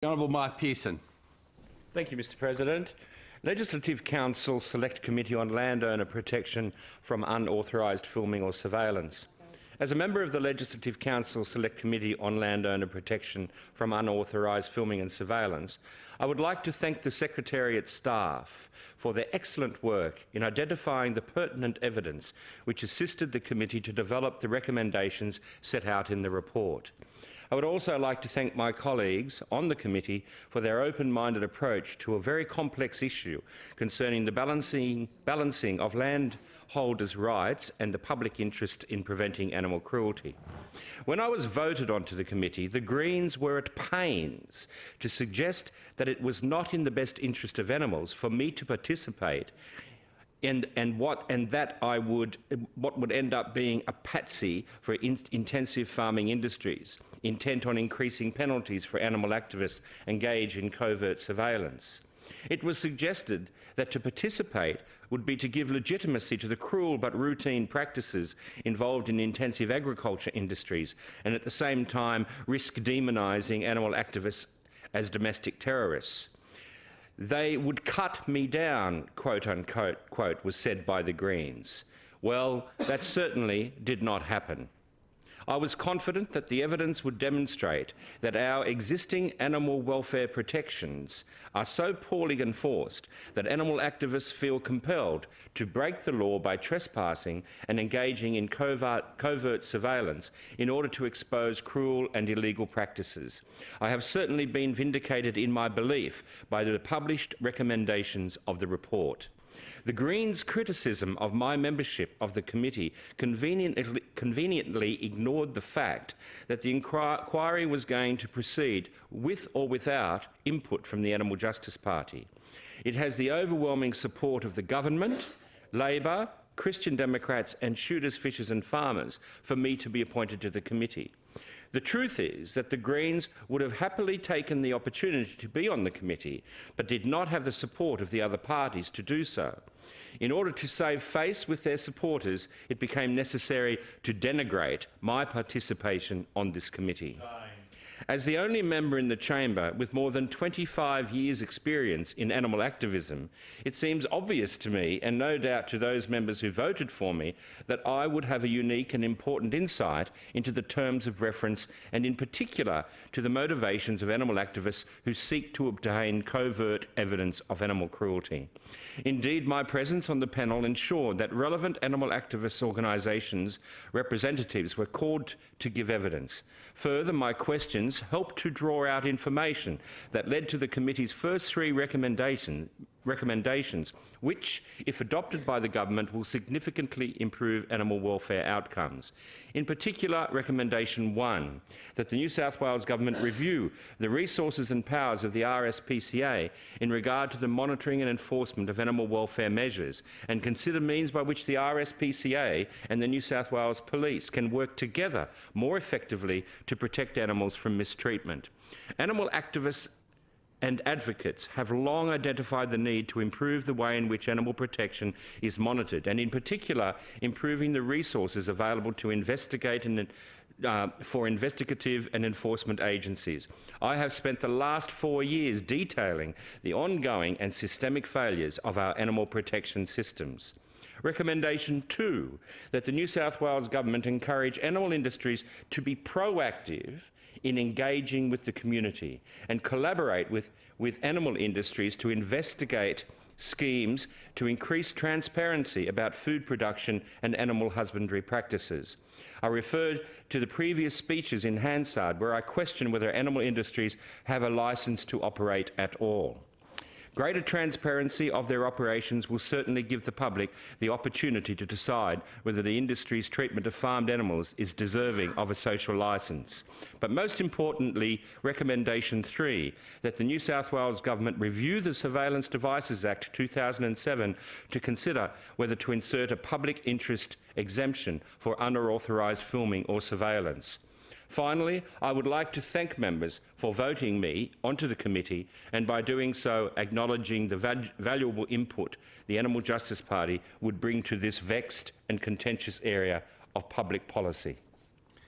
The Honourable Mark Pearson. Thank you, Mr President. Legislative Council Select Committee on Landowner Protection from Unauthorised Filming or Surveillance. As a member of the Legislative Council Select Committee on Landowner Protection from Unauthorised Filming and Surveillance, I would like to thank the Secretariat staff for their excellent work in identifying the pertinent evidence which assisted the committee to develop the recommendations set out in the report. I would also like to thank my colleagues on the committee for their open-minded approach to a very complex issue concerning the balancing of landholders' rights and the public interest in preventing animal cruelty. When I was voted onto the committee, the Greens were at pains to suggest that it was not in the best interest of animals for me to participate what would end up being a patsy for intensive farming industries, intent on increasing penalties for animal activists engaged in covert surveillance. It was suggested that to participate would be to give legitimacy to the cruel but routine practices involved in intensive agriculture industries and at the same time risk demonising animal activists as domestic terrorists. They would cut me down, quote unquote, quote, was said by the Greens. Well, that certainly did not happen. I was confident that the evidence would demonstrate that our existing animal welfare protections are so poorly enforced that animal activists feel compelled to break the law by trespassing and engaging in covert surveillance in order to expose cruel and illegal practices. I have certainly been vindicated in my belief by the published recommendations of the report. The Greens' criticism of my membership of the committee conveniently ignored the fact that the inquiry was going to proceed with or without input from the Animal Justice Party. It has the overwhelming support of the government, Labor, Christian Democrats and shooters, fishers and farmers for me to be appointed to the committee. The truth is that the Greens would have happily taken the opportunity to be on the committee, but did not have the support of the other parties to do so. In order to save face with their supporters, it became necessary to denigrate my participation on this committee. As the only member in the chamber with more than 25 years' experience in animal activism, it seems obvious to me, and no doubt to those members who voted for me, that I would have a unique and important insight into the terms of reference and in particular to the motivations of animal activists who seek to obtain covert evidence of animal cruelty. Indeed, my presence on the panel ensured that relevant animal activist organisations' representatives were called to give evidence. Further, my questions helped to draw out information that led to the committee's first three recommendations, which, if adopted by the government, will significantly improve animal welfare outcomes. In particular, recommendation 1, that the New South Wales government review the resources and powers of the RSPCA in regard to the monitoring and enforcement of animal welfare measures and consider means by which the RSPCA and the New South Wales Police can work together more effectively to protect animals from mistreatment. Animal activists and advocates have long identified the need to improve the way in which animal protection is monitored and, in particular, improving the resources available to investigate and for investigative and enforcement agencies. I have spent the last 4 years detailing the ongoing and systemic failures of our animal protection systems. Recommendation 2, that the New South Wales government encourage animal industries to be proactive in engaging with the community and collaborate with animal industries to investigate schemes to increase transparency about food production and animal husbandry practices. I referred to the previous speeches in Hansard where I question whether animal industries have a licence to operate at all. Greater transparency of their operations will certainly give the public the opportunity to decide whether the industry's treatment of farmed animals is deserving of a social licence. But most importantly, recommendation 3, that the New South Wales government review the Surveillance Devices Act 2007 to consider whether to insert a public interest exemption for unauthorised filming or surveillance. Finally, I would like to thank members for voting me onto the committee and by doing so acknowledging the valuable input the Animal Justice Party would bring to this vexed and contentious area of public policy.